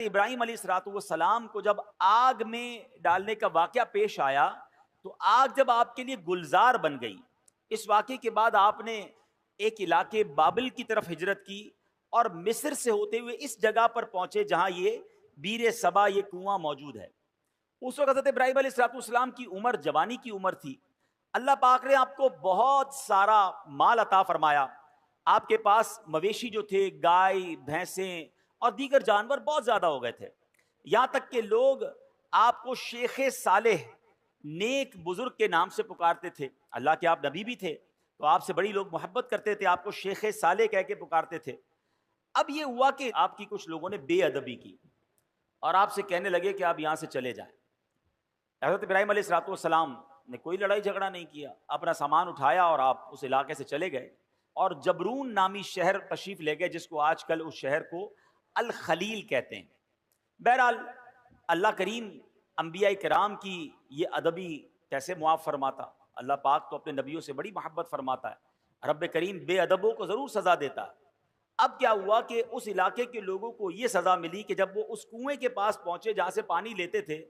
ابراہیم علیہ السلام کو جب آگ میں ڈالنے کا واقعہ پیش آیا تو آگ جب آپ کے لیے گلزار بن گئی، اس واقعے کے بعد آپ نے ایک علاقے بابل کی طرف ہجرت کی اور مصر سے ہوتے ہوئے اس جگہ پر پہنچے جہاں یہ بیر سبا، یہ کنواں موجود ہے۔ اس وقت حضرت ابراہیم علیہ السلام کی عمر جوانی کی عمر تھی۔ اللہ پاک نے آپ کو بہت سارا مال عطا فرمایا۔ آپ کے پاس مویشی جو تھے، گائے، بھینسیں اور دیگر جانور بہت زیادہ ہو گئے تھے، یہاں تک کہ لوگ آپ کو شیخ صالح، نیک بزرگ کے نام سے پکارتے تھے۔ اللہ کے آپ نبی بھی تھے تو آپ سے بڑی لوگ محبت کرتے تھے، آپ کو شیخ صالح کہہ کے پکارتے تھے۔ اب یہ ہوا کہ آپ کی کچھ لوگوں نے بے ادبی کی اور آپ سے کہنے لگے کہ آپ یہاں سے چلے جائیں۔ حضرت ابراہیم علیہ السلام نے کوئی لڑائی جھگڑا نہیں کیا، اپنا سامان اٹھایا اور آپ اس علاقے سے چلے گئے اور جبرون نامی شہر تشریف لے گئے، جس کو آج کل اس شہر کو الخلیل کہتے ہیں۔ بہرحال اللہ کریم انبیاء کرام کی یہ ادبی کیسے معاف فرماتا؟ اللہ پاک تو اپنے نبیوں سے بڑی محبت فرماتا ہے، رب کریم بے ادبوں کو ضرور سزا دیتا ہے۔ اب کیا ہوا کہ اس علاقے کے لوگوں کو یہ سزا ملی کہ جب وہ اس کنویں کے پاس پہنچے جہاں سے پانی لیتے تھے،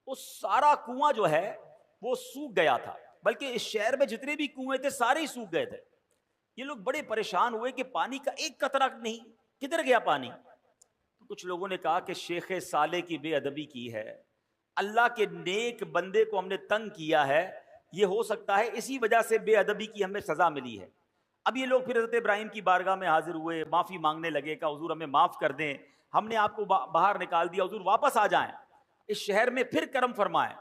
وہ سارا کنواں جو ہے وہ سوکھ گیا تھا، بلکہ اس شہر میں جتنے بھی کنویں تھے سارے ہی سوکھ گئے تھے۔ یہ لوگ بڑے پریشان ہوئے کہ پانی کا ایک قطرہ نہیں، کدھر گیا پانی؟ کچھ لوگوں نے کہا کہ شیخ صالح کی بے ادبی کی ہے، اللہ کے نیک بندے کو ہم نے تنگ کیا ہے، یہ ہو سکتا ہے اسی وجہ سے بے ادبی کی ہمیں سزا ملی ہے۔ اب یہ لوگ پھر حضرت ابراہیم کی بارگاہ میں حاضر ہوئے، معافی مانگنے لگے کہ حضور ہمیں معاف کر دیں، ہم نے آپ کو باہر نکال دیا، حضور واپس آ جائیں، اس شہر میں پھر کرم فرمائیں۔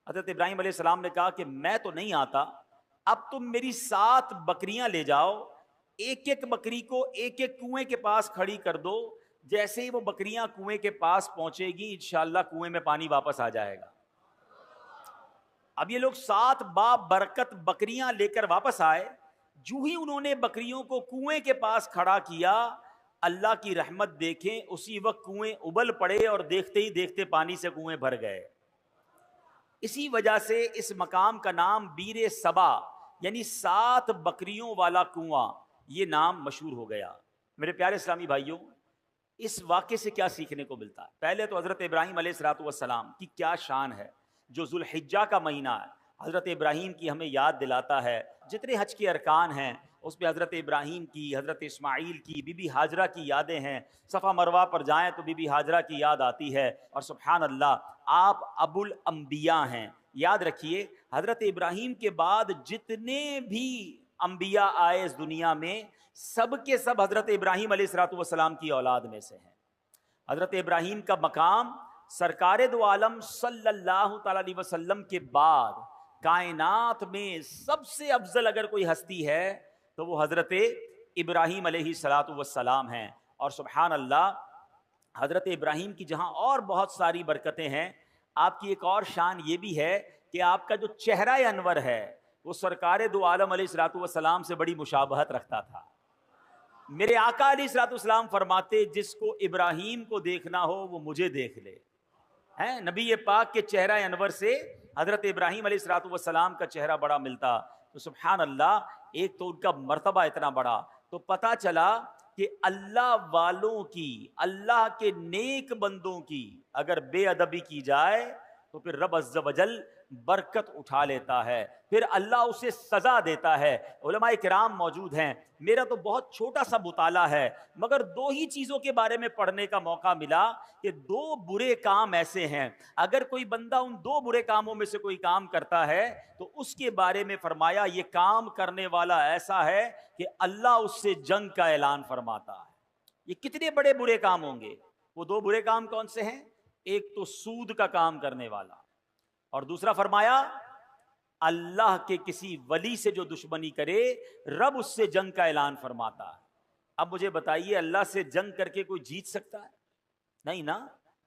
حضرت ابراہیم علیہ السلام نے کہا کہ میں تو نہیں آتا، اب تم میری 7 بکریاں لے جاؤ، ایک ایک بکری کو ایک ایک کنویں کے پاس کھڑی کر دو، جیسے ہی وہ بکریاں کنویں کے پاس پہنچے گی انشاءاللہ کنویں میں پانی واپس آ جائے گا۔ اب یہ لوگ 7 برکت بکریاں لے کر واپس آئے، جو ہی انہوں نے بکریوں کو کنویں کے پاس کھڑا کیا، اللہ کی رحمت دیکھیں، اسی وقت کنویں ابل پڑے اور دیکھتے ہی دیکھتے پانی سے کنویں بھر گئے۔ اسی وجہ سے اس مقام کا نام بیر سبا یعنی 7 بکریوں والا کنواں، یہ نام مشہور ہو گیا۔ میرے پیارے اسلامی بھائیوں، اس واقعے سے کیا سیکھنے کو ملتا ہے؟ پہلے تو حضرت ابراہیم علیہ السلام کی کیا شان ہے، جو ذوالحجہ کا مہینہ ہے حضرت ابراہیم کی ہمیں یاد دلاتا ہے۔ جتنے حج کے ارکان ہیں اس پہ حضرت ابراہیم کی، حضرت اسماعیل کی، بی بی ہاجرہ کی یادیں ہیں۔ صفا مروہ پر جائیں تو بی بی ہاجرہ کی یاد آتی ہے، اور سبحان اللہ آپ ابو الانبیاء ہیں۔ یاد رکھیے حضرت ابراہیم کے بعد جتنے بھی انبیاء آئے اس دنیا میں، سب کے سب حضرت ابراہیم علیہ السلام کی اولاد میں سے ہیں۔ حضرت ابراہیم کا مقام سرکار دو عالم صلی اللہ تعالی علیہ وسلم کے بعد کائنات میں سب سے افضل اگر کوئی ہستی ہے تو وہ حضرت ابراہیم علیہ السلام ہیں۔ اور سبحان اللہ حضرت ابراہیم کی جہاں اور بہت ساری برکتیں ہیں، آپ کی ایک اور شان یہ بھی ہے کہ آپ کا جو چہرہ انور ہے وہ سرکار دو عالم علیہ السلام سے بڑی مشابہت رکھتا تھا۔ میرے آقا علیہ السلام فرماتے جس کو ابراہیم کو دیکھنا ہو وہ مجھے دیکھ لے۔ ہیں نبی پاک کے چہرہ انور سے حضرت ابراہیم علیہ السلام کا چہرہ بڑا ملتا، تو سبحان اللہ ایک تو ان کا مرتبہ اتنا بڑا۔ تو پتہ چلا کہ اللہ والوں کی، اللہ کے نیک بندوں کی اگر بے ادبی کی جائے تو پھر رب عز و جل برکت اٹھا لیتا ہے، پھر اللہ اسے سزا دیتا ہے۔ علماء کرام موجود ہیں، میرا تو بہت چھوٹا سا مطالعہ ہے مگر 2 ہی چیزوں کے بارے میں پڑھنے کا موقع ملا کہ 2 برے کام ایسے ہیں، اگر کوئی بندہ ان 2 برے کاموں میں سے کوئی کام کرتا ہے تو اس کے بارے میں فرمایا یہ کام کرنے والا ایسا ہے کہ اللہ اس سے جنگ کا اعلان فرماتا ہے۔ یہ کتنے بڑے برے کام ہوں گے؟ وہ 2 برے کام کون سے ہیں؟ ایک تو سود کا کام کرنے والا، اور دوسرا فرمایا اللہ کے کسی ولی سے جو دشمنی کرے رب اس سے جنگ کا اعلان فرماتا ہے۔ اب مجھے بتائیے اللہ سے جنگ کر کے کوئی جیت سکتا ہے؟ نہیں نا۔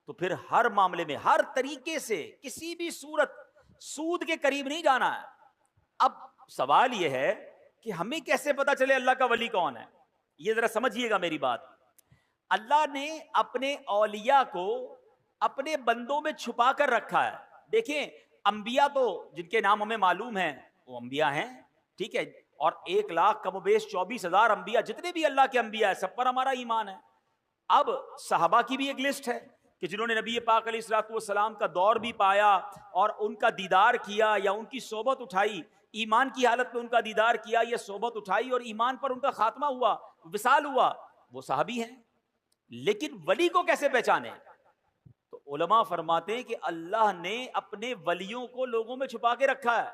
تو پھر ہر معاملے میں ہر طریقے سے کسی بھی صورت سود کے قریب نہیں جانا ہے۔ اب سوال یہ ہے کہ ہمیں کیسے پتا چلے اللہ کا ولی کون ہے؟ یہ ذرا سمجھیے گا میری بات۔ اللہ نے اپنے اولیاء کو اپنے بندوں میں چھپا کر رکھا ہے۔ دیکھیں انبیاء تو جن کے نام ہمیں معلوم ہیں وہ انبیاء ہیں، ٹھیک ہے، اور 1 لاکھ کم و بیش 24,000 انبیاء جتنے بھی اللہ کے انبیاء ہیں سب پر ہمارا ایمان ہے۔ اب صحابہ کی بھی ایک لسٹ ہے کہ جنہوں نے نبی پاک علیہ الصلوۃ والسلام کا دور بھی پایا اور ان کا دیدار کیا یا ان کی صحبت اٹھائی، ایمان کی حالت میں ان کا دیدار کیا یا صحبت اٹھائی اور ایمان پر ان کا خاتمہ ہوا، وصال ہوا، وہ صحابی ہیں۔ لیکن ولی کو کیسے پہچانے؟ تو علماء فرماتے ہیں کہ اللہ نے اپنے ولیوں کو لوگوں میں چھپا کے رکھا ہے۔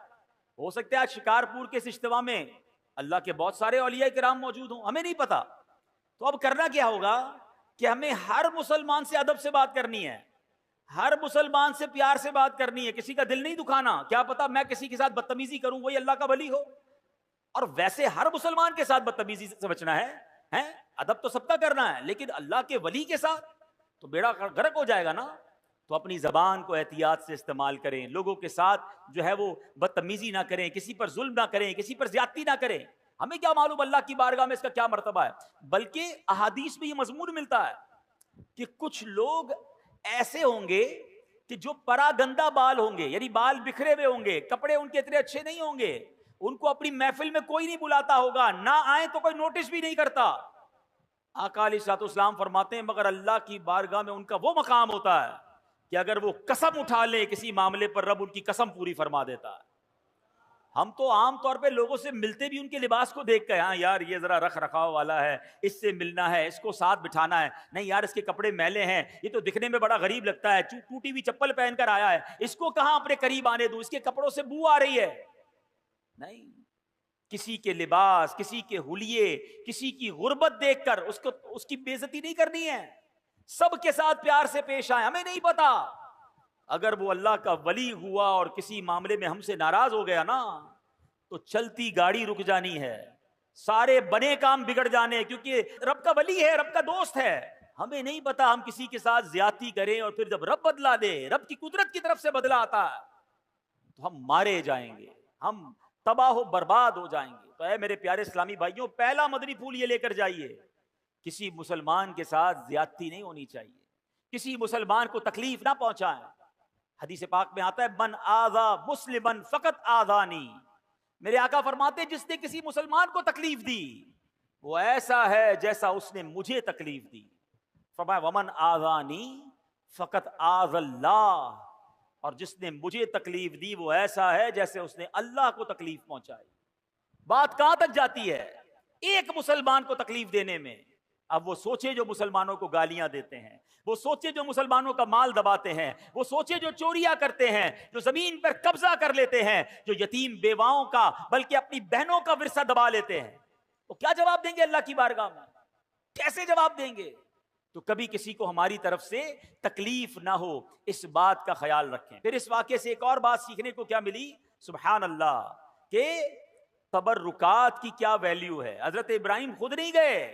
ہو سکتا ہے آج شکارپور کے اس اجتماع میں اللہ کے بہت سارے اولیاء کرام موجود ہوں، ہمیں نہیں پتا۔ تو اب کرنا کیا ہوگا کہ ہمیں ہر مسلمان سے ادب سے بات کرنی ہے، ہر مسلمان سے پیار سے بات کرنی ہے، کسی کا دل نہیں دکھانا۔ کیا پتا میں کسی کے ساتھ بدتمیزی کروں وہی اللہ کا ولی ہو، اور ویسے ہر مسلمان کے ساتھ بدتمیزی سے بچنا ہے۔ ادب تو سب کا کرنا ہے، لیکن اللہ کے ولی کے ساتھ تو بیڑا غرق ہو جائے گا نا۔ تو اپنی زبان کو احتیاط سے استعمال کریں، لوگوں کے ساتھ جو ہے وہ بدتمیزی نہ کریں، کسی پر ظلم نہ کریں، کسی پر زیادتی نہ کریں۔ ہمیں کیا معلوم اللہ کی بارگاہ میں اس کا کیا مرتبہ ہے، بلکہ احادیث میں یہ مضمون ملتا ہے کہ کچھ لوگ ایسے ہوں گے کہ جو پراگندہ بال ہوں گے، یعنی بال بکھرے ہوئے ہوں گے، کپڑے ان کے اتنے اچھے نہیں ہوں گے، ان کو اپنی محفل میں کوئی نہیں بلاتا ہوگا، نہ آئیں تو کوئی نوٹس بھی نہیں کرتا۔ آقا علیہ الصلوۃ والسلام فرماتے ہیں مگر اللہ کی بارگاہ میں ان کا وہ مقام ہوتا ہے کہ اگر وہ قسم اٹھا لیں کسی معاملے پر، رب ان کی قسم پوری فرما دیتا ہے۔ ہم تو عام طور پہ لوگوں سے ملتے بھی ان کے لباس کو دیکھ کے، ہاں یار یہ ذرا رکھ رکھاؤ والا ہے، اس سے ملنا ہے، اس کو ساتھ بٹھانا ہے، نہیں یار اس کے کپڑے میلے ہیں، یہ تو دکھنے میں بڑا غریب لگتا ہے، ٹوٹی ہوئی چپل پہن کر آیا ہے، اس کو کہاں اپنے قریب آنے دوں، اس کے کپڑوں سے بو آ رہی ہے۔ نہیں، کسی کے لباس، کسی کے حلیے، کسی کی غربت دیکھ کر اس کی بے عزتی نہیں کرنی ہے، سب کے ساتھ پیار سے پیش آئے۔ ہمیں نہیں پتا اگر وہ اللہ کا ولی ہوا اور کسی معاملے میں ہم سے ناراض ہو گیا نا تو چلتی گاڑی رک جانی ہے، سارے بنے کام بگڑ جانے، کیونکہ رب کا ولی ہے، رب کا دوست ہے۔ ہمیں نہیں پتا ہم کسی کے ساتھ زیادتی کریں اور پھر جب رب بدلا دے، رب کی قدرت کی طرف سے بدلا آتا ہے، تو ہم مارے جائیں گے، ہم تباہ و برباد ہو جائیں گے۔ تو اے میرے پیارے اسلامی بھائیوں، پہلا مدنی پھول یہ لے کر جائیے، کسی مسلمان کے ساتھ زیادتی نہیں ہونی چاہیے، کسی مسلمان کو تکلیف نہ پہنچائیں۔ حدیث پاک میں آتا ہے من آذا مسلمن فقط آذانی، میرے آقا فرماتے جس نے کسی مسلمان کو تکلیف دی وہ ایسا ہے جیسا اس نے مجھے تکلیف دی۔ فرمایا ومن آذانی فقط آذ اللہ، اور جس نے مجھے تکلیف دی وہ ایسا ہے جیسے اس نے اللہ کو تکلیف پہنچائی۔ بات کہاں تک جاتی ہے ایک مسلمان کو تکلیف دینے میں؟ اب وہ سوچے جو مسلمانوں کو گالیاں دیتے ہیں، وہ سوچے جو مسلمانوں کا مال دباتے ہیں، وہ سوچے جو چوریاں کرتے ہیں، جو زمین پر قبضہ کر لیتے ہیں، جو یتیم بیواؤں کا بلکہ اپنی بہنوں کا ورثہ دبا لیتے ہیں، وہ کیا جواب دیں گے اللہ کی بارگاہ میں؟ کیسے جواب دیں گے؟ تو کبھی کسی کو ہماری طرف سے تکلیف نہ ہو، اس بات کا خیال رکھیں۔ پھر اس واقعے سے ایک اور بات سیکھنے کو کیا ملی، سبحان اللہ، کہ تبرکات کی کیا ویلیو ہے۔ حضرت ابراہیم خود نہیں گئے،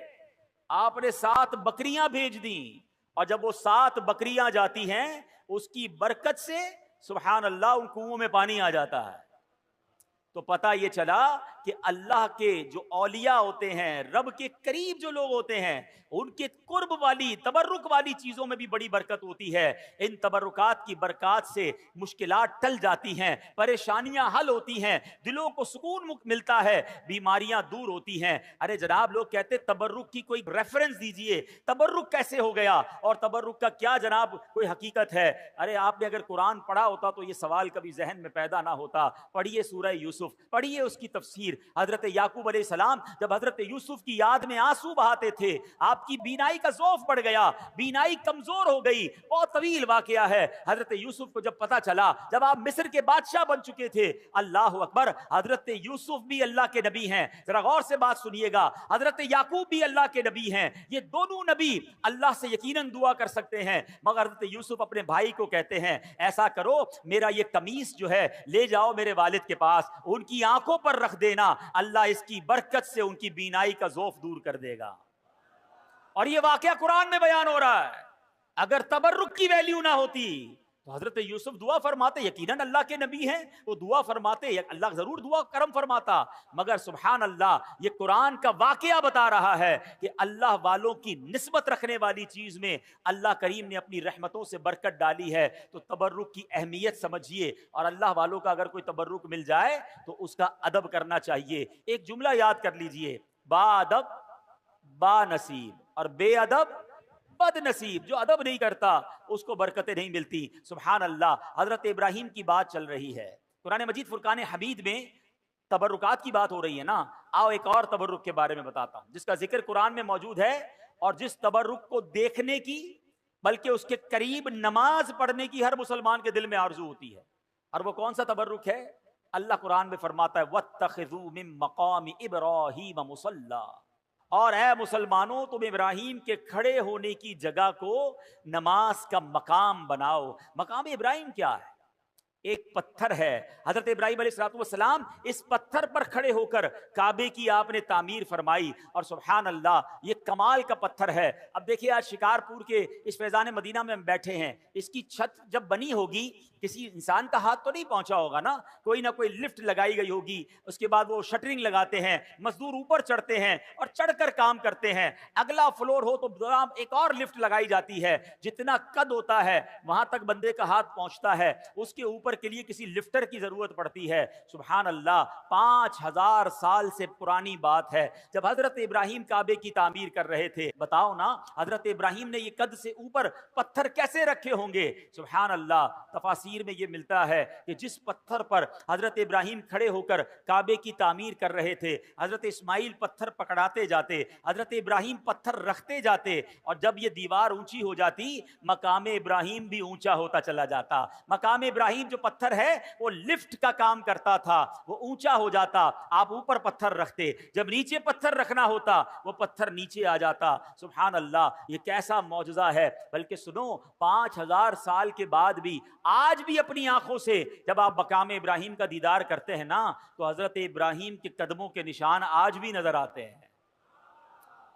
آپ نے 7 بکریاں بھیج دیں، اور جب وہ 7 بکریاں جاتی ہیں اس کی برکت سے سبحان اللہ ان کنووں میں پانی آ جاتا ہے۔ تو پتہ یہ چلا کہ اللہ کے جو اولیاء ہوتے ہیں، رب کے قریب جو لوگ ہوتے ہیں، ان کے قرب والی تبرک والی چیزوں میں بھی بڑی برکت ہوتی ہے۔ ان تبرکات کی برکات سے مشکلات ٹل جاتی ہیں، پریشانیاں حل ہوتی ہیں، دلوں کو سکون ملتا ہے، بیماریاں دور ہوتی ہیں۔ ارے جناب لوگ کہتے تبرک کی کوئی ریفرنس دیجئے، تبرک کیسے ہو گیا اور تبرک کا کیا جناب کوئی حقیقت ہے؟ ارے آپ نے اگر قرآن پڑھا ہوتا تو یہ سوال کبھی ذہن میں پیدا نہ ہوتا۔ پڑھیے سورہ یوسف، پڑھیے اس کی تفسیر۔ حضرت یعقوب علیہ السلام جب حضرت یوسف کی یاد میں آنسو بہاتے تھے، آپ کی بینائی کا ضعف بڑھ گیا، بینائی کمزور ہو گئی، بہت طویل واقعہ ہے۔ حضرت یوسف کو جب پتا چلا، جب آپ مصر کے بادشاہ بن چکے تھے، اللہ اکبر، حضرت یوسف بھی اللہ کے نبی ہیں، ذرا غور سے بات سنیے گا، حضرت یعقوب بھی اللہ کے نبی ہیں، یہ دونوں نبی اللہ سے یقیناً دعا کر سکتے ہیں، مگر حضرت یوسف اپنے بھائی کو کہتے ہیں ایسا کرو، میرا یہ قمیص جو ہے لے جاؤ میرے والد کے پاس، ان کی آنکھوں پر رکھ دینا، اللہ اس کی برکت سے ان کی بینائی کا ضعف دور کر دے گا۔ اور یہ واقعہ قرآن میں بیان ہو رہا ہے۔ اگر تبرک کی ویلیو نہ ہوتی تو حضرت یوسف دعا فرماتے، یقیناً اللہ کے نبی ہیں، وہ دعا فرماتے، اللہ ضرور دعا کرم فرماتا، مگر سبحان اللہ یہ قرآن کا واقعہ بتا رہا ہے کہ اللہ والوں کی نسبت رکھنے والی چیز میں اللہ کریم نے اپنی رحمتوں سے برکت ڈالی ہے۔ تو تبرک کی اہمیت سمجھیے، اور اللہ والوں کا اگر کوئی تبرک مل جائے تو اس کا ادب کرنا چاہیے۔ ایک جملہ یاد کر لیجئے، با ادب با نصیب، اور بے ادب بد نصیب جو ادب نہیں کرتا اس کو برکتیں نہیں ملتی. سبحان اللہ. حضرت ابراہیم کی بات چل رہی ہے قرآن مجید فرقان حمید میں. تبرکات کی بات ہو رہی ہے نا. آؤ ایک اور تبرک کے بارے میں بتاتا ہوں جس کا ذکر قرآن میں موجود ہے اور جس تبرک کو دیکھنے کی بلکہ اس کے قریب نماز پڑھنے کی ہر مسلمان کے دل میں آرزو ہوتی ہے. اور وہ کون سا تبرک ہے؟ اللہ قرآن میں فرماتا ہے وَاتَّخِذُوا مِن مَّقَامِ إِبْرَاهِيمَ مُصَلًّى، اور اے مسلمانوں تم ابراہیم کے کھڑے ہونے کی جگہ کو نماز کا مقام بناؤ. مقام ابراہیم کیا ہے؟ ایک پتھر ہے. حضرت ابراہیم علیہ السلام اس پتھر پر کھڑے ہو کر کعبے کی آپ نے تعمیر فرمائی. اور سبحان اللہ یہ کمال کا پتھر ہے. اب دیکھیے آج شکارپور کے اس فیضان مدینہ میں ہم بیٹھے ہیں. اس کی چھت جب بنی ہوگی کسی انسان کا ہاتھ تو نہیں پہنچا ہوگا نا، کوئی نہ کوئی لفٹ لگائی گئی ہوگی. اس کے بعد وہ شٹرنگ لگاتے ہیں، مزدور اوپر چڑھتے ہیں اور چڑھ کر کام کرتے ہیں. اگلا فلور ہو تو ایک اور لفٹ لگائی جاتی ہے. جتنا قد ہوتا ہے وہاں تک بندے کا ہاتھ پہنچتا ہے. اس کے اوپر کے لیے کسی لفٹر کی ضرورت پڑتی ہے. سبحان اللہ 5000 سال سے پرانی بات ہے جب حضرت ابراہیم کعبے کی تعمیر کر رہے تھے. بتاؤ نا حضرت ابراہیم نے یہ قد سے اوپر پتھر کیسے رکھے ہوں گے؟ سبحان اللہ. تفاسیر میں یہ ملتا ہے کہ جس پتھر پر حضرت ابراہیم کھڑے ہو کر کعبے کی تعمیر کر رہے تھے حضرت اسماعیل پتھر پکڑاتے جاتے، حضرت ابراہیم پتھر رکھتے جاتے، اور جب یہ دیوار اونچی ہو جاتی مقام ابراہیم بھی اونچا ہوتا چلا جاتا. مقام ابراہیم جو پتھر ہے وہ لفٹ کا کام کرتا تھا، وہ اونچا ہو جاتا. آپ اوپر پتھر رکھتے، جب نیچے پتھر رکھنا ہوتا وہ پتھر نیچے آ جاتا. سبحان اللہ یہ کیسا معجزہ ہے. بلکہ سنو 5000 سال کے بعد بھی آج بھی اپنی آنکھوں سے جب آپ مقام ابراہیم کا دیدار کرتے ہیں نا تو حضرت ابراہیم کے قدموں کے نشان آج بھی نظر آتے ہیں.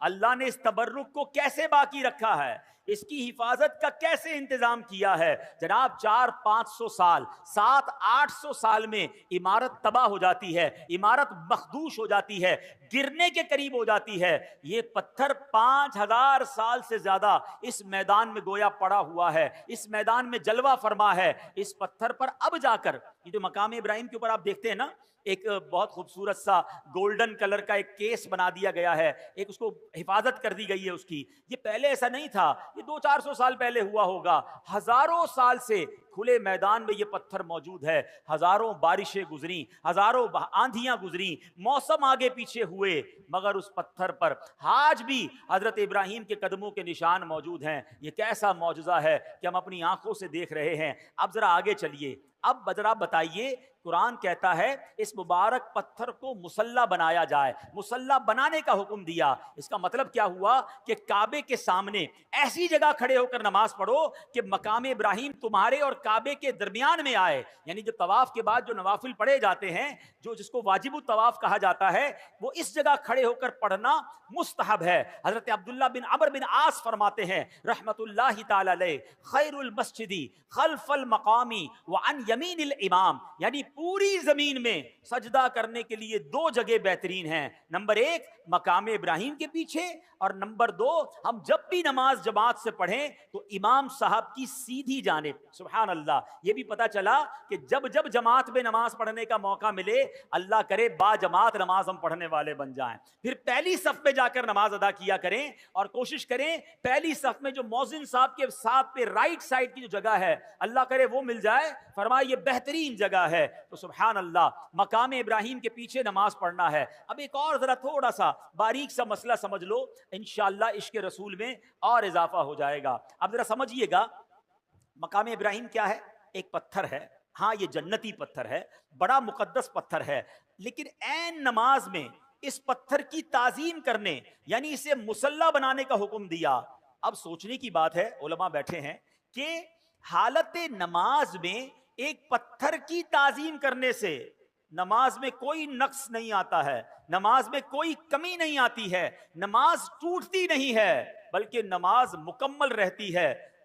اللہ نے اس تبرک کو کیسے باقی رکھا ہے، اس کی حفاظت کا کیسے انتظام کیا ہے. جناب 400-500 سال 700-800 سال میں عمارت تباہ ہو جاتی ہے، عمارت مخدوش ہو جاتی ہے، گرنے کے قریب ہو جاتی ہے. یہ پتھر 5000 سال سے زیادہ اس میدان میں گویا پڑا ہوا ہے، اس میدان میں جلوہ فرما ہے. اس پتھر پر اب جا کر یہ جو مقام ابراہیم کے اوپر آپ دیکھتے ہیں نا ایک بہت خوبصورت سا گولڈن کلر کا ایک کیس بنا دیا گیا ہے، ایک اس کو حفاظت کر دی گئی ہے اس کی. یہ پہلے ایسا نہیں تھا، یہ 200-400 سال پہلے ہوا ہوگا. ہزاروں سال سے کھلے میدان میں یہ پتھر موجود ہے. ہزاروں بارشیں گزری، ہزاروں آندھیاں گزری، موسم آگے پیچھے ہوئے، مگر اس پتھر پر آج بھی حضرت ابراہیم کے قدموں کے نشان موجود ہیں. یہ کیسا معجزہ ہے کہ ہم اپنی آنکھوں سے دیکھ رہے ہیں. اب ذرا آگے چلیے، اب ذرا بتائیے قرآن کہتا ہے اس مبارک پتھر کو مصلی بنایا جائے، مصلی بنانے کا حکم دیا. اس کا مطلب کیا ہوا کہ کعبے کے سامنے ایسی جگہ کھڑے ہو کر نماز پڑھو کہ مقام ابراہیم تمہارے اور کعبے کے درمیان میں آئے. یعنی جب طواف کے بعد جو نوافل پڑھے جاتے ہیں جو جس کو واجب الطواف کہا جاتا ہے وہ اس جگہ کھڑے ہو کر پڑھنا مستحب ہے. حضرت عبداللہ بن عمرو بن عاص فرماتے ہیں رحمت اللہ تعالی علیہ خیر المسجد خلف المقام وعن یمین الامام، یعنی پوری زمین میں سجدہ کرنے کے لیے 2 جگہ بہترین ہیں. نمبر 1 مقام ابراہیم کے پیچھے، اور نمبر 2 ہم جب بھی نماز جماعت سے پڑھیں تو امام صاحب کی سیدھی جانب. سبحان اللہ. یہ بھی پتا چلا کہ جب جب جماعت میں نماز پڑھنے کا موقع ملے اللہ کرے با جماعت نماز ہم پڑھنے والے بن جائیں. پھر پہلی صف میں جا کر نماز ادا کیا کریں اور کوشش کریں پہلی صف میں جو مؤذن صاحب کے ساتھ پہ رائٹ سائڈ کی جو جگہ ہے اللہ کرے وہ مل جائے. فرمایا یہ بہترین جگہ ہے. تو سبحان اللہ مقام ابراہیم کے پیچھے نماز پڑھنا ہے. اب ایک اور ذرا تھوڑا سا باریک سا مسئلہ سمجھ لو، انشاءاللہ عشق رسول میں اور اضافہ ہو جائے گا. اب ذرا سمجھیے گا مقام ابراہیم کیا ہے؟ ایک پتھر ہے. ہاں یہ جنتی پتھر ہے، بڑا مقدس پتھر ہے، لیکن عین نماز میں اس پتھر کی تعظیم کرنے یعنی اسے مصلی بنانے کا حکم دیا. اب سوچنے کی بات ہے، علماء بیٹھے ہیں کہ حالت نماز میں ایک پتھر کی تعظیم کرنے سے نماز میں کوئی نقص نہیں آتا ہے، نماز میں کوئی کمی نہیں آتی ہے، نماز ٹوٹتی نہیں ہے بلکہ نماز مکمل رہتی ہے.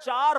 4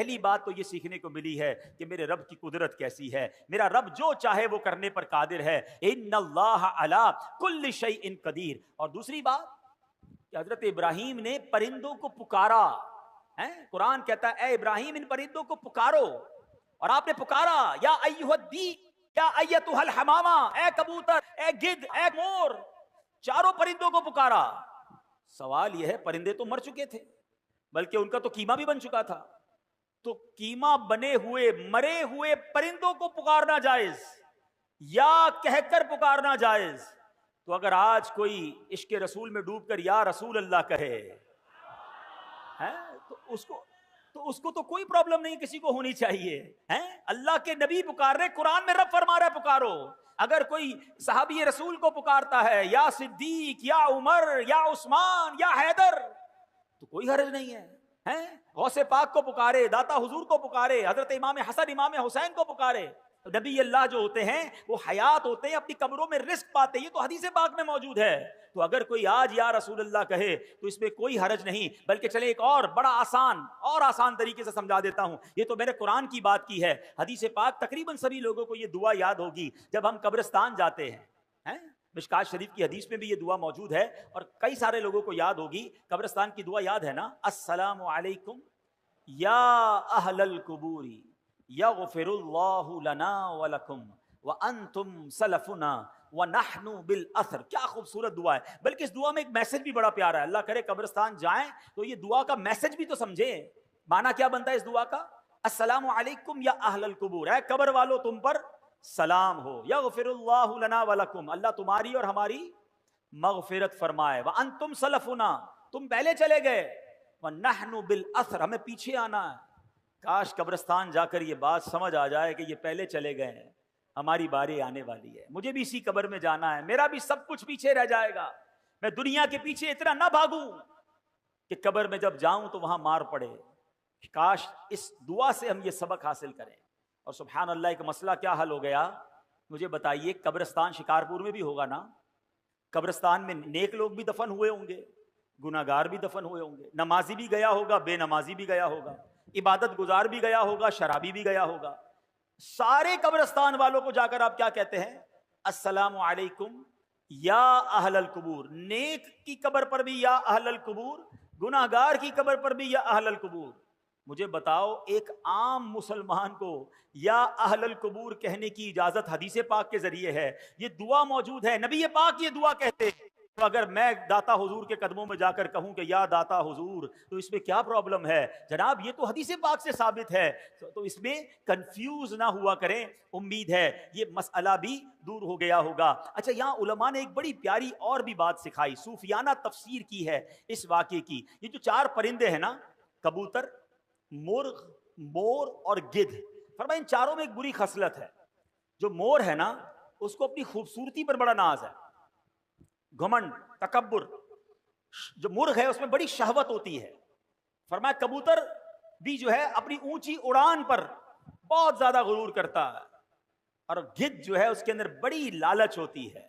پہلی بات تو یہ سیکھنے کو ملی ہے کہ میرے رب کی قدرت کیسی ہے. میرا رب جو چاہے وہ کرنے پر قادر ہے. ان اللہ علی کل شیء قدیر. اور دوسری بات کہ حضرت ابراہیم نے پرندوں کو پکارا. قرآن کہتا ہے اے ابراہیم ان پرندوں کو پکارو, اور آپ نے پکارا یا ایھا الدیک یا ایتھا الحمامہ, اے کبوتر, اے گدھ, اے مور, چاروں پرندوں کو پکارا. سوال یہ ہے پرندے تو مر چکے تھے, بلکہ ان کا تو قیمہ بھی بن چکا تھا, تو قیمہ بنے ہوئے مرے ہوئے پرندوں کو پکارنا جائز یا کہہ کر پکارنا جائز؟ تو اگر آج کوئی عشق رسول میں ڈوب کر یا رسول اللہ کہے تو اس کو تو کوئی پرابلم نہیں کسی کو ہونی چاہیے. اللہ کے نبی پکار رہے, قرآن میں رب فرما رہا ہے پکارو. اگر کوئی صحابی رسول کو پکارتا ہے یا صدیق یا عمر یا عثمان یا حیدر تو کوئی حرج نہیں ہے. غوث پاک کو پکارے, داتا حضور کو پکارے, حضرت امام حسن امام حسین کو پکارے. نبی اللہ جو ہوتے ہیں وہ حیات ہوتے ہیں, اپنی قبروں میں رزق پاتے ہیں, یہ تو حدیث پاک میں موجود ہے. تو اگر کوئی آج یا رسول اللہ کہے تو اس میں کوئی حرج نہیں, بلکہ چلے ایک اور بڑا آسان طریقے سے سمجھا دیتا ہوں. یہ تو میں نے قرآن کی بات کی ہے, حدیث پاک تقریباً سبھی لوگوں کو یہ دعا یاد ہوگی جب ہم قبرستان جاتے ہیں. مشکات شریف کی حدیث میں بھی یہ دعا موجود ہے اور کئی سارے لوگوں کو یاد ہوگی. قبرستان کی دعا یاد ہے نا, السلام علیکم یا اہل القبور یغفر اللہ لنا ولکم وانتم سلفنا ونحن بالاثر. کیا خوبصورت دعا ہے, بلکہ اس دعا میں ایک میسج بھی بڑا پیارا ہے. اللہ کرے قبرستان جائیں تو یہ دعا کا میسج بھی تو سمجھیں. معنی کیا بنتا ہے اس دعا کا؟ السلام علیکم یا اہل القبور, اے قبر والو تم پر سلام ہو. یغفر اللہ لنا ولکم, اللہ تمہاری اور ہماری مغفرت فرمائے. وانتم سلفنا, تم پہلے چلے گئے. ونحن بالاثر, ہمیں پیچھے آنا ہے. کاش قبرستان جا کر یہ بات سمجھ آ جائے کہ یہ پہلے چلے گئے ہیں, ہماری باری آنے والی ہے, مجھے بھی اسی قبر میں جانا ہے, میرا بھی سب کچھ پیچھے رہ جائے گا. میں دنیا کے پیچھے اتنا نہ بھاگوں کہ قبر میں جب جاؤں تو وہاں مار پڑے. کاش اس دعا سے ہم یہ سبق حاصل کریں. اور سبحان اللہ, ایک مسئلہ کیا حل ہو گیا مجھے بتائیے. قبرستان شکارپور میں بھی ہوگا نا, قبرستان میں نیک لوگ بھی دفن ہوئے ہوں گے, گناہگار بھی دفن ہوئے ہوں گے, نمازی بھی گیا ہوگا, بے نمازی بھی گیا ہوگا, عبادت گزار بھی گیا ہوگا, شرابی بھی گیا ہوگا. سارے قبرستان والوں کو جا کر آپ کیا کہتے ہیں؟ السلام علیکم یا اہل القبور. نیک کی قبر پر بھی یا اہل القبور, گناہگار کی قبر پر بھی یا اہل القبور. مجھے بتاؤ ایک عام مسلمان کو یا اہل القبور کہنے کی اجازت حدیث پاک کے ذریعے ہے, یہ دعا موجود ہے, نبی پاک یہ دعا کہتے ہیں. تو اگر میں داتا حضور کے قدموں میں جا کر کہوں کہ یا داتا حضور, تو اس میں کیا پرابلم ہے جناب؟ یہ تو حدیث پاک سے ثابت ہے. تو اس میں کنفیوز نہ ہوا کریں. امید ہے یہ مسئلہ بھی دور ہو گیا ہوگا. اچھا, یہاں علماء نے ایک بڑی پیاری اور بھی بات سکھائی, صوفیانہ تفسیر کی ہے اس واقعے کی. یہ جو چار پرندے ہیں نا, کبوتر, مرغ, مور اور گدھ, فرمایا ان چاروں میں ایک بری خصلت ہے. جو مور ہے نا اس کو اپنی خوبصورتی پر بڑا ناز ہے, گھمنڈ, تکبر. جو مرغ ہے اس میں بڑی شہوت ہوتی ہے. فرمایا کبوتر بھی جو ہے اپنی اونچی اڑان پر بہت زیادہ غرور کرتا ہے, اور گدھ جو ہے اس کے اندر بڑی لالچ ہوتی ہے.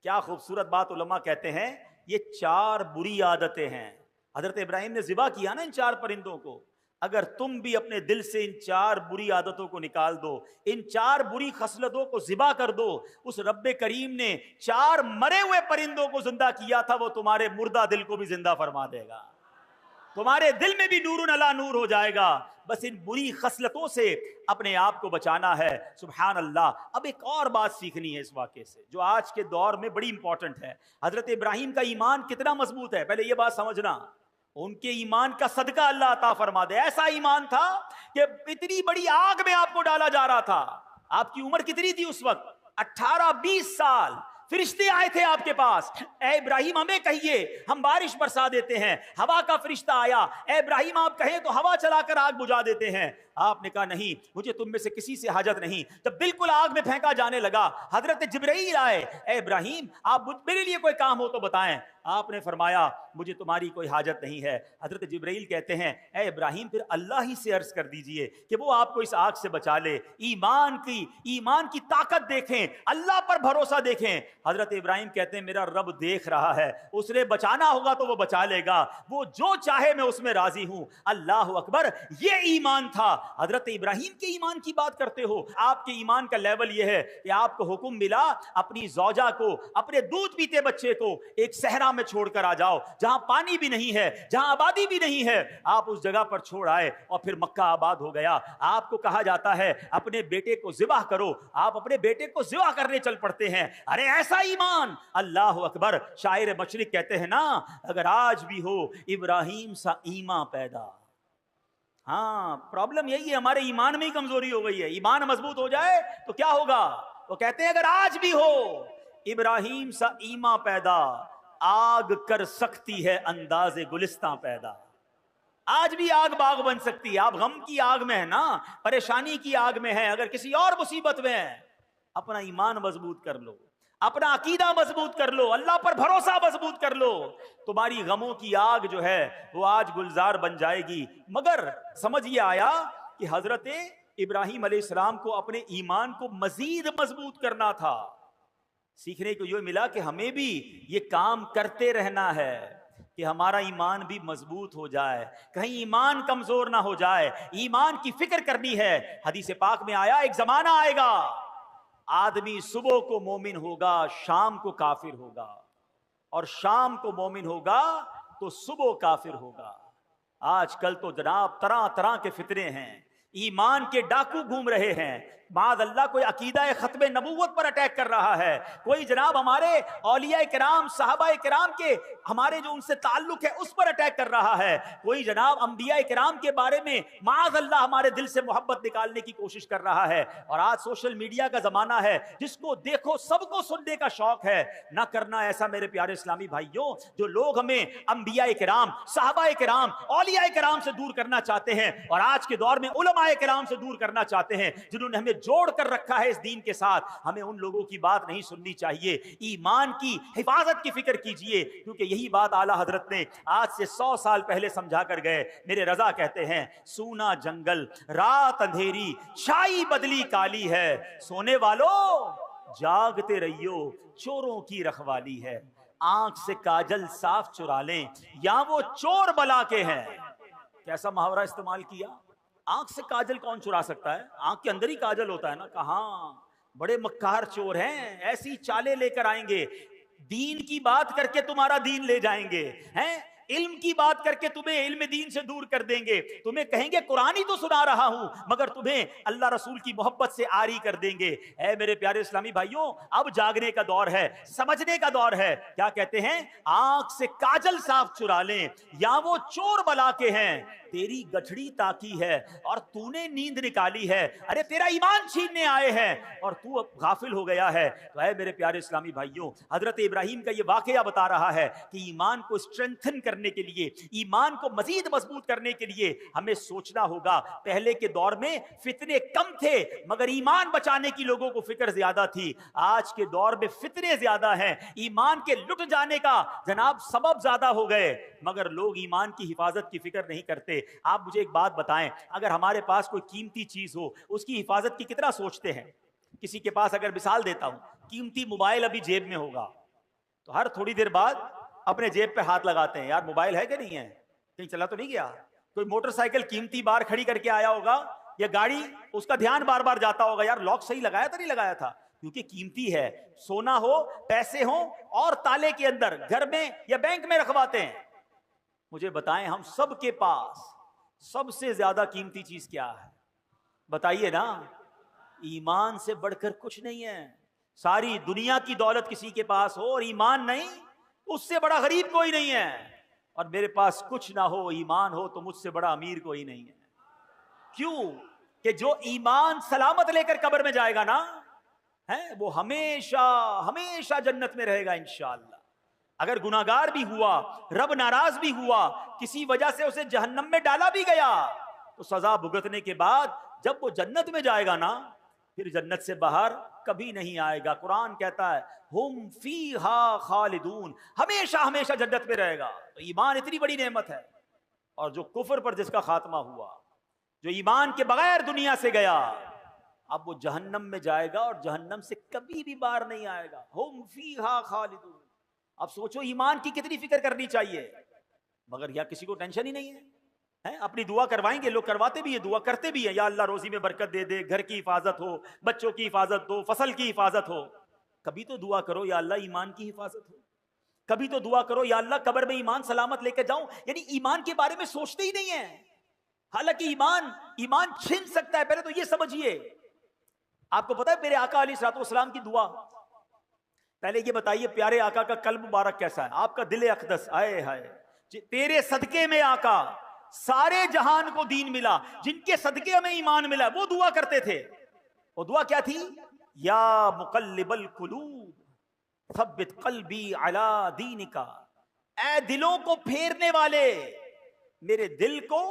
کیا خوبصورت بات علماء کہتے ہیں, یہ چار بری عادتیں ہیں. حضرت ابراہیم نے ذبح کیا نا ان چار پرندوں کو. اگر تم بھی اپنے دل سے ان چار بری عادتوں کو نکال دو, ان چار بری خصلتوں کو ذبح کر دو, اس رب کریم نے چار مرے ہوئے پرندوں کو زندہ کیا تھا, وہ تمہارے مردہ دل کو بھی زندہ فرما دے گا. تمہارے دل میں بھی نور علی نور ہو جائے گا. بس ان بری خصلتوں سے اپنے آپ کو بچانا ہے. سبحان اللہ. اب ایک اور بات سیکھنی ہے اس واقعے سے جو آج کے دور میں بڑی امپورٹنٹ ہے. حضرت ابراہیم کا ایمان کتنا مضبوط ہے, پہلے یہ بات سمجھنا. ان کے ایمان کا صدقہ اللہ عطا فرما دے. ایسا ایمان تھا کہ اتنی بڑی آگ میں آپ کو ڈالا جا رہا تھا. آپ کی عمر کتنی تھی اس وقت؟ 18-20 سال. فرشتے آئے تھے آپ کے پاس, اے ابراہیم ہمیں کہیے ہم بارش برسا دیتے ہیں. ہوا کا فرشتہ آیا, اے ابراہیم آپ کہیں تو ہوا چلا کر آگ بجھا دیتے ہیں. آپ نے کہا نہیں مجھے تم میں سے کسی سے حاجت نہیں. جب بالکل آگ میں پھینکا جانے لگا حضرت جبرائیل آئے, اے ابراہیم آپ میرے لیے کوئی کام ہو تو بتائیں. آپ نے فرمایا مجھے تمہاری کوئی حاجت نہیں ہے. حضرت جبرائیل کہتے ہیں اے ابراہیم پھر اللہ ہی سے عرض کر دیجئے کہ وہ آپ کو اس آگ سے بچا لے. ایمان کی طاقت دیکھیں, اللہ پر بھروسہ دیکھیں. حضرت ابراہیم کہتے ہیں میرا رب دیکھ رہا ہے, اس نے بچانا ہوگا تو وہ بچا لے گا, وہ جو چاہے میں اس میں راضی ہوں. اللہ اکبر, یہ ایمان تھا. حضرت ابراہیم کے ایمان کی بات کرتے ہو, آپ کے ایمان کا لیول یہ ہے کہ آپ کو حکم ملا اپنی زوجہ کو, اپنے دودھ پیتے بچے کو ایک صحرا میں چھوڑ کر آ جاؤ جہاں پانی بھی نہیں ہے, جہاں آبادی بھی نہیں ہے. آپ اس جگہ پر چھوڑ آئے اور پھر مکہ آباد ہو گیا. آپ کو کہا جاتا ہے اپنے بیٹے کو ذبح کرو, آپ اپنے بیٹے کو ذبح کرنے چل پڑتے ہیں. ارے ایسا ایمان, اللہ اکبر. شاعر مشرق کہتے ہیں نا اگر آج بھی ہو ابراہیم سا ایمان پیدا. ہاں پرابلم یہی ہے, ہمارے ایمان میں ہی کمزوری ہو گئی ہے. ایمان مضبوط ہو جائے تو کیا ہوگا؟ وہ کہتے ہیں اگر آج بھی ہو ابراہیم سا ایمان پیدا, آگ کر سکتی ہے انداز گلستاں پیدا. آج بھی آگ باغ بن سکتی ہے. آپ غم کی آگ میں ہے نا, پریشانی کی آگ میں ہے, اگر کسی اور مصیبت میں ہے, اپنا ایمان مضبوط کر لو, اپنا عقیدہ مضبوط کر لو, اللہ پر بھروسہ مضبوط کر لو, تمہاری غموں کی آگ جو ہے وہ آج گلزار بن جائے گی. مگر سمجھ یہ آیا کہ حضرت ابراہیم علیہ السلام کو اپنے ایمان کو مزید مضبوط کرنا تھا. سیکھنے کو یہ ملا کہ ہمیں بھی یہ کام کرتے رہنا ہے کہ ہمارا ایمان بھی مضبوط ہو جائے, کہیں ایمان کمزور نہ ہو جائے. ایمان کی فکر کرنی ہے. حدیث پاک میں آیا ایک زمانہ آئے گا آدمی صبح کو مومن ہوگا شام کو کافر ہوگا, اور شام کو مومن ہوگا تو صبح کافر ہوگا. آج کل تو جناب طرح طرح کے فتنے ہیں, ایمان کے ڈاکو گھوم رہے ہیں. بعد اللہ کوئی عقیدہ ختم نبوت پر اٹیک کر رہا ہے, کوئی جناب ہمارے اولیاء کرام صحابہ کرام کے ہمارے جو ان سے تعلق ہے اس پر اٹیک کر رہا ہے, کوئی جناب انبیاء کرام کے بارے میں معاذ اللہ ہمارے دل سے محبت نکالنے کی کوشش کر رہا ہے. اور آج سوشل میڈیا کا زمانہ ہے, جس کو دیکھو سب کو سننے کا شوق ہے. نہ کرنا ایسا میرے پیارے اسلامی بھائیوں, جو لوگ ہمیں انبیاء کرام صحابہ کرام اولیاء کرام سے دور کرنا چاہتے ہیں, اور آج کے دور میں علماء کرام سے دور کرنا چاہتے ہیں, جنہوں نے ہمیں جوڑ کر رکھا ہے اس دین کے ساتھ, ہمیں ان لوگوں کی بات نہیں سننی چاہیے. ایمان کی حفاظت کی فکر کیجئے, کیونکہ یہی بات اعلیٰ حضرت نے آج سے 100 سال پہلے سمجھا کر گئے. میرے رضا کہتے ہیں سونا جنگل رات اندھیری چھائی بدلی کالی ہے, سونے والوں جاگتے رہیو چوروں کی رکھوالی ہے. آنکھ سے کاجل صاف چرا لیں یا وہ چور بلا کے ہیں. کیسا محاورہ استعمال کیا, آنکھ سے کاجل کون چرا سکتا ہے؟ آنکھ کے اندر ہی کاجل ہوتا ہے نا. کہاں بڑے مکار چور ہیں, ایسی چالیں لے کر آئیں گے, دین کی بات کر کے تمہارا دین لے جائیں گے, ہیں علم کی بات کر کے تمہیں علم دین سے دور کر دیں گے, تمہیں کہیں گے قرآن ہی تو سنا رہا ہوں, مگر تمہیں اللہ رسول کی محبت سے آری کر دیں گے. اے میرے پیارے اسلامی بھائیوں, اب جاگنے کا دور ہے, سمجھنے کا دور ہے. کیا کہتے ہیں, آنکھ سے کاجل صاف چرا لیں یا وہ چور بلا کے ہیں, تیری گٹھڑی تاکی ہے اور تو نے نیند نکالی ہے. ارے تیرا ایمان چھیننے آئے ہیں اور تو اب غافل ہو گیا ہے. تو اے میرے پیارے اسلامی بھائیوں, حضرت ابراہیم کا یہ واقعہ بتا رہا ہے کہ ایمان کو اسٹرینتھن کرنے کے لیے, ایمان کو مزید مضبوط کرنے کے لیے ہمیں سوچنا ہوگا. پہلے کے دور میں فتنے کم تھے مگر ایمان بچانے کی لوگوں کو فکر زیادہ تھی. آج کے دور میں فتنے زیادہ ہیں, ایمان کے لٹ جانے کا جناب سبب زیادہ ہو گئے, مگر لوگ ایمان کی حفاظت کی فکر نہیں کرتے. آپ مجھے ایک بات بتائیں, اگر ہمارے پاس کوئی قیمتی چیز ہو اس کی حفاظت کی کتنا سوچتے ہیں؟ کسی کے پاس اگر مثال دیتا ہوں, قیمتی موبائل ابھی جیب میں ہوگا تو ہر تھوڑی دیر بعد اپنے جیب پہ ہاتھ لگاتے ہیں, یار موبائل ہے کہ نہیں ہے, کہیں چلا تو نہیں گیا. کوئی موٹر سائیکل قیمتی بار کھڑی کر کے آیا ہوگا یا گاڑی, اس کا دھیان بار بار جاتا ہوگا, یار لاک صحیح لگایا تھا نہیں لگایا تھا, کیونکہ قیمتی ہے. سونا ہو, پیسے ہوں اور تالے کے اندر گھر میں یا بینک میں رکھواتے ہیں. مجھے بتائیں ہم سب کے پاس سب سے زیادہ قیمتی چیز کیا ہے؟ بتائیے نا. ایمان سے بڑھ کر کچھ نہیں ہے. ساری دنیا کی دولت کسی کے پاس ہو اور ایمان نہیں, اس سے بڑا غریب کوئی نہیں ہے. اور میرے پاس کچھ نہ ہو, ایمان ہو تو مجھ سے بڑا امیر کوئی نہیں ہے. کیوں کہ جو ایمان سلامت لے کر قبر میں جائے گا نا, وہ ہمیشہ ہمیشہ جنت میں رہے گا انشاءاللہ. اگر گناہگار بھی ہوا, رب ناراض بھی ہوا, کسی وجہ سے اسے جہنم میں ڈالا بھی گیا, تو سزا بھگتنے کے بعد جب وہ جنت میں جائے گا نا پھر جنت سے باہر کبھی نہیں آئے گا. قرآن کہتا ہے ہم فیہا خالدون, ہمیشہ ہمیشہ جنت میں رہے گا. تو ایمان اتنی بڑی نعمت ہے. اور جو کفر پر جس کا خاتمہ ہوا, جو ایمان کے بغیر دنیا سے گیا, اب وہ جہنم میں جائے گا اور جہنم سے کبھی بھی باہر نہیں آئے گا. ہم فیہا خالدون. اب سوچو ایمان کی کتنی فکر کرنی چاہیے, مگر یا کسی کو ٹینشن ہی نہیں ہے. اپنی دعا کروائیں گے, لوگ کرواتے بھی ہیں, دعا کرتے بھی ہیں, یا اللہ روزی میں برکت دے دے, گھر کی حفاظت ہو, بچوں کی حفاظت ہو, فصل کی حفاظت ہو. کبھی تو دعا کرو یا اللہ ایمان کی حفاظت ہو. کبھی تو دعا کرو یا اللہ قبر میں ایمان سلامت لے کے جاؤں. یعنی ایمان کے بارے میں سوچتے ہی نہیں ہیں. حالانکہ ایمان چھن سکتا ہے. پہلے تو یہ سمجھیے, آپ کو پتا ہے میرے آقا علیہ الصلوۃ والسلام کی دعا, پہلے یہ بتائیے پیارے آقا کا قلب مبارک کیسا ہے, آپ کا دل اقدس, آئے ہائے تیرے صدقے میں آقا سارے جہان کو دین ملا, جن کے صدقے ہمیں ایمان ملا. وہ دعا کرتے تھے. وہ دعا کیا تھی؟ یا مقلب القلوب ثبت قلبی علی دینک, اے دلوں کو پھیرنے والے میرے دل کو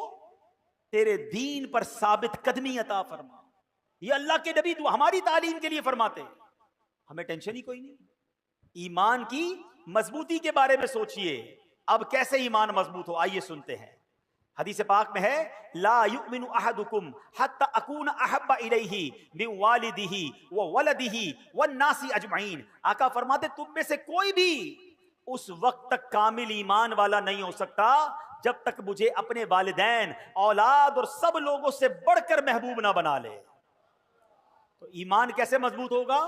تیرے دین پر ثابت قدمی عطا فرما. یہ اللہ کے نبی دعا ہماری تعلیم کے لیے فرماتے. ہمیں ٹینشن ہی کوئی نہیں. ایمان کی مضبوطی کے بارے میں سوچئے. اب کیسے ایمان مضبوط ہو, آئیے سنتے ہیں. حدیث پاک میں ہے لا یؤمن احدکم حتی اکون احب الیہ من والدہ وولدہ والناس اجمعین. آقا فرماتے تم میں سے کوئی بھی اس وقت تک کامل ایمان والا نہیں ہو سکتا جب تک مجھے اپنے والدین, اولاد اور سب لوگوں سے بڑھ کر محبوب نہ بنا لے. تو ایمان کیسے مضبوط ہوگا؟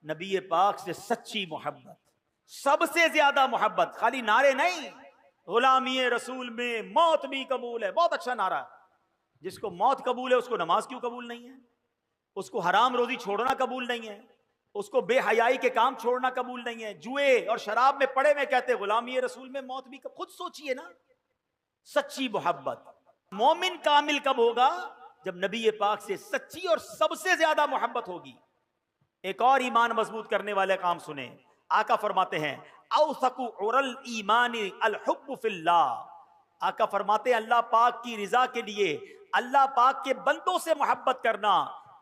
نبی پاک سے سچی محبت, سب سے زیادہ محبت. خالی نعرے نہیں, غلامی رسول میں موت بھی قبول ہے, بہت اچھا نعرہ ہے. جس کو موت قبول ہے اس کو نماز کیوں قبول نہیں ہے؟ اس کو حرام روزی چھوڑنا قبول نہیں ہے, اس کو بے حیائی کے کام چھوڑنا قبول نہیں ہے, جوئے اور شراب میں پڑے میں کہتے غلامی رسول میں موت بھی خود سوچئے نا. سچی محبت. مومن کامل کب ہوگا؟ جب نبی پاک سے سچی اور سب سے زیادہ محبت ہوگی. ایک اور ایمان مضبوط کرنے والے کام سنیں. آقا فرماتے ہیں اوثق عرل ایمان الحب فی اللہ. آقا فرماتے ہیں اللہ پاک کی رضا کے لیے اللہ پاک کے بندوں سے محبت کرنا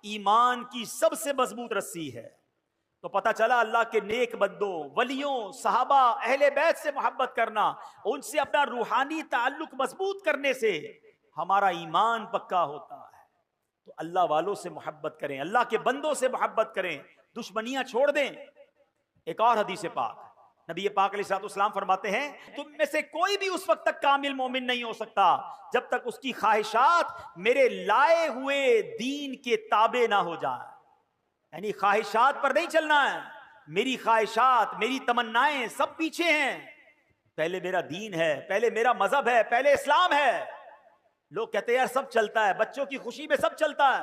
ایمان کی سب سے مضبوط رسی ہے. تو پتہ چلا اللہ کے نیک بندوں, ولیوں, صحابہ, اہل بیت سے محبت کرنا, ان سے اپنا روحانی تعلق مضبوط کرنے سے ہمارا ایمان پکا ہوتا ہے. تو اللہ والوں سے محبت کریں, اللہ کے بندوں سے محبت کریں, دشمنیاں چھوڑ دیں. ایک اور حدیث پاک نبی پاک علیہ الصلوۃ والسلام فرماتے ہیں تم میں سے کوئی بھی اس وقت تک کامل مومن نہیں ہو سکتا جب تک اس کی خواہشات میرے لائے ہوئے دین کے تابع نہ ہو جائیں. یعنی خواہشات پر نہیں چلنا ہے. میری خواہشات, میری تمنائیں سب پیچھے ہیں. پہلے میرا دین ہے, پہلے میرا مذہب ہے, پہلے اسلام ہے. لوگ کہتے ہیں یار سب چلتا ہے, بچوں کی خوشی میں سب چلتا ہے.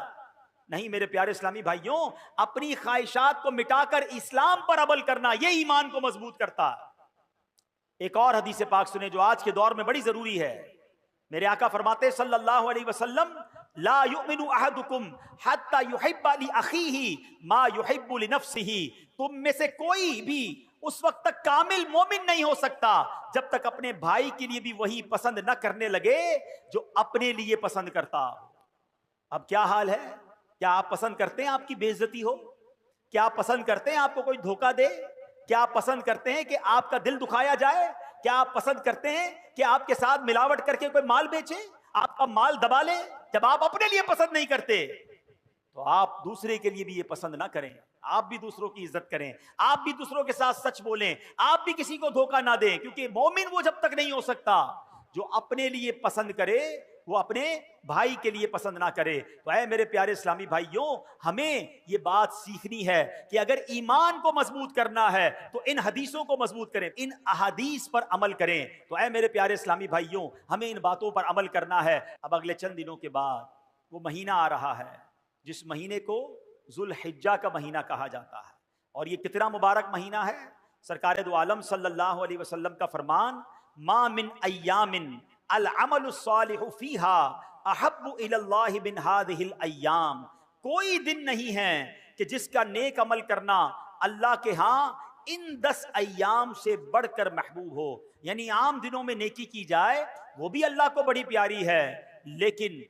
نہیں میرے پیارے اسلامی بھائیوں, اپنی خواہشات کو مٹا کر اسلام پر عمل کرنا یہ ایمان کو مضبوط کرتا ہے. ایک اور حدیث پاک سنیں جو آج کے دور میں بڑی ضروری ہے. میرے آقا فرماتے صلی اللہ علیہ وسلم لا یؤمن احدکم حتی یحب لاخیہ ما یحب لنفسہ. تم میں سے کوئی بھی اس وقت تک کامل مومن نہیں ہو سکتا جب تک اپنے بھائی کے لیے بھی وہی پسند نہ کرنے لگے جو اپنے لیے پسند کرتا. اب کیا حال ہے؟ کیا آپ پسند کرتے ہیں آپ کی بے عزتی ہو؟ کیا آپ پسند کرتے ہیں آپ کو کوئی دھوکہ دے؟ کیا آپ پسند کرتے ہیں کہ آپ کا دل دکھایا جائے؟ کیا آپ پسند کرتے ہیں کہ آپ کے ساتھ ملاوٹ کر کے کوئی مال بیچے, آپ کا مال دبا لے؟ جب آپ اپنے لیے پسند نہیں کرتے تو آپ دوسرے کے لیے بھی یہ پسند نہ کریں. آپ بھی دوسروں کی عزت کریں, آپ بھی دوسروں کے ساتھ سچ بولیں, آپ بھی کسی کو دھوکہ نہ دیں. کیونکہ مومن وہ جب تک نہیں ہو سکتا جو اپنے لیے پسند کرے وہ اپنے بھائی کے لیے پسند نہ کرے. تو اے میرے پیارے اسلامی بھائیوں, ہمیں یہ بات سیکھنی ہے کہ اگر ایمان کو مضبوط کرنا ہے تو ان حدیثوں کو مضبوط کریں, ان احادیث پر عمل کریں. تو اے میرے پیارے اسلامی بھائیوں, ہمیں ان باتوں پر عمل کرنا ہے. اب اگلے چند دنوں کے بعد وہ مہینہ آ رہا ہے جس مہینے کو ذو الحجہ کا مہینہ کہا جاتا ہے. اور یہ کتنا مبارک مہینہ ہے. سرکار دو عالم صلی اللہ علیہ وسلم کا فرمان ما من ایام العمل الصالح فیہا احب الی اللہ من ہذہ الایام. کوئی دن نہیں ہے کہ جس کا نیک عمل کرنا اللہ کے ہاں ان 10 ایام سے بڑھ کر محبوب ہو. یعنی عام دنوں میں نیکی کی جائے وہ بھی اللہ کو بڑی پیاری ہے, لیکن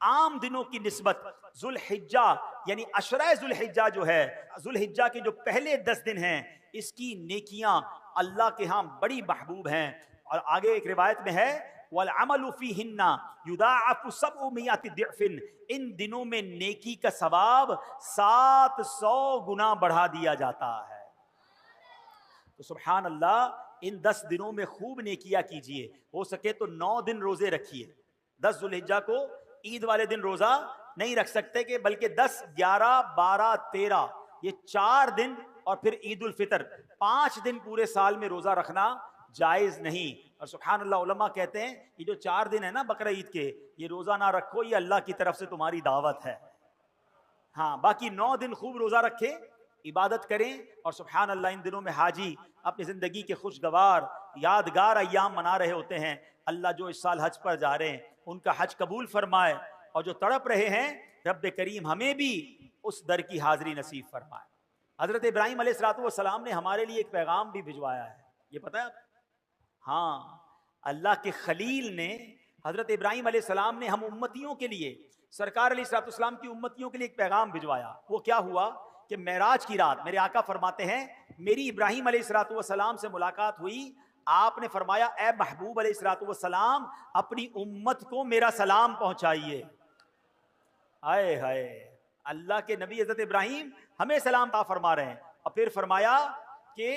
عام دنوں کی نسبت ذوالحجہ یعنی عشرہ ذوالحجہ جو ہے، ذوالحجہ کے جو پہلے 10 دن ہیں، اس کی نیکیاں اللہ کے ہاں بڑی محبوب ہیں۔ اور آگے ایک روایت میں ہے وَالْعَمَلُ فِيهِنَّ يُضَاعَفُ 700 ضِعْفٍ، ان دنوں میں نیکی کا ثواب 700 گنا بڑھا دیا جاتا ہے۔ تو سبحان اللہ، ان 10 دنوں میں خوب نیکیاں کیجئے، ہو سکے تو 9 دن روزے رکھیے۔ 10 ذوالحجہ کو عید والے دن روزہ نہیں رکھ سکتے کہ بلکہ 10، 11، 12، 13 یہ 4 دن، اور پھر عید الفطر 5 دن پورے سال میں روزہ رکھنا جائز نہیں۔ اور سبحان اللہ، علماء کہتے ہیں یہ جو 4 دن ہے نا بقرہ عید کے، یہ روزہ نہ رکھو، یہ اللہ کی طرف سے تمہاری دعوت ہے۔ ہاں، باقی 9 دن خوب روزہ رکھیں، عبادت کریں، اور سبحان اللہ ان دنوں میں حاجی اپنی زندگی کے خوشگوار یادگار ایام منا رہے ہوتے ہیں۔ اللہ جو اس سال حج پر جا رہے ہیں ان کا حج قبول فرمائے، اور جو تڑپ رہے ہیں رب کریم ہمیں بھی اس در کی حاضری نصیب فرمائے۔ حضرت ابراہیم علیہ السلام نے ہمارے لیے ایک پیغام بھی بھجوایا ہے، یہ پتہ ہے؟ ہاں، اللہ کے خلیل نے، حضرت ابراہیم علیہ السلام نے ہم امتیوں کے لیے، سرکار علیہ السلام کی امتیوں کے لیے ایک پیغام بھجوایا۔ وہ کیا ہوا کہ معراج کی رات میرے آقا فرماتے ہیں میری ابراہیم علیہ السلام سے ملاقات ہوئی، آپ نے فرمایا اے محبوب علیہ السلام اپنی امت کو میرا سلام پہنچائیے۔ آئے ہائے، اللہ کے نبی حضرت ابراہیم ہمیں سلام عطا فرما رہے ہیں، اور پھر فرمایا کہ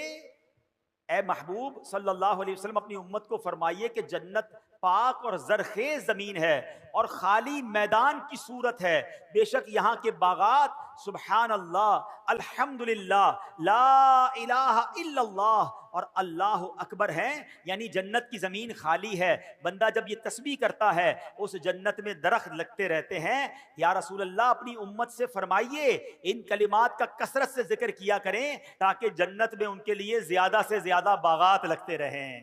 اے محبوب صلی اللہ علیہ وسلم اپنی امت کو فرمائیے کہ جنت پاک اور زرخیز زمین ہے اور خالی میدان کی صورت ہے، بے شک یہاں کے باغات سبحان اللہ، الحمدللہ، لا الہ الا اللہ اور اللہ اکبر ہیں، یعنی جنت کی زمین خالی ہے۔ بندہ جب یہ تسبیح کرتا ہے اس جنت میں درخت لگتے رہتے ہیں۔ یا رسول اللہ اپنی امت سے فرمائیے ان کلمات کا کثرت سے ذکر کیا کریں تاکہ جنت میں ان کے لیے زیادہ سے زیادہ باغات لگتے رہیں۔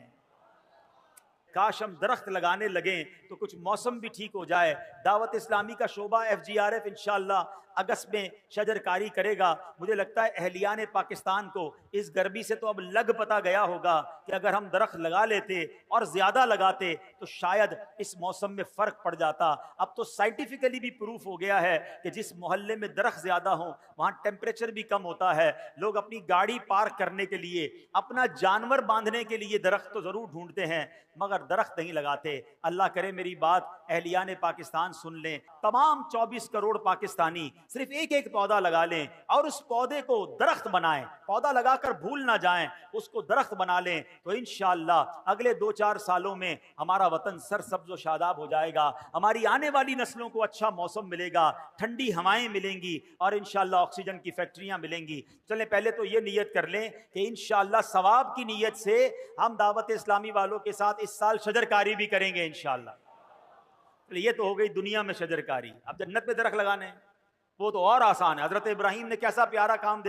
کاش ہم درخت لگانے لگیں تو کچھ موسم بھی ٹھیک ہو جائے۔ دعوت اسلامی کا شعبہ FGRF انشاءاللہ اگست میں شجر کاری کرے گا۔ مجھے لگتا ہے اہلیان پاکستان کو اس گرمی سے تو اب لگ پتا گیا ہوگا کہ اگر ہم درخت لگا لیتے اور زیادہ لگاتے تو شاید اس موسم میں فرق پڑ جاتا۔ اب تو سائنٹیفکلی بھی پروف ہو گیا ہے کہ جس محلے میں درخت زیادہ ہوں وہاں ٹیمپریچر بھی کم ہوتا ہے۔ لوگ اپنی گاڑی پارک کرنے کے لیے، اپنا جانور باندھنے کے لیے درخت تو ضرور ڈھونڈتے ہیں مگر درخت نہیں لگاتے۔ اللہ کرے میری بات اہلیان پاکستان سن لیں، تمام 24 کروڑ پاکستانی صرف ایک ایک پودا لگا لیں اور اس پودے کو درخت بنائیں، پودا لگا کر بھول نہ جائیں، اس کو درخت بنا لیں تو انشاءاللہ اگلے 2-4 سالوں میں ہمارا وطن سرسبز و شاداب ہو جائے گا، ہماری آنے والی نسلوں کو اچھا موسم ملے گا، ٹھنڈی ہوائیں ملیں گی اور انشاءاللہ آکسیجن کی فیکٹریاں ملیں گی۔ چلیں پہلے تو یہ نیت کر لیں کہ انشاءاللہ ثواب کی نیت سے ہم دعوت اسلامی والوں کے ساتھ اس سال شجر کاری بھی کریں گے انشاءاللہ۔ یہ تو ہو گئی دنیا میں شجر کاری، اب جنت میں درخت لگانے وہ تو اور آسان ہے۔ حضرت ابراہیم نے کیسا پیارا کام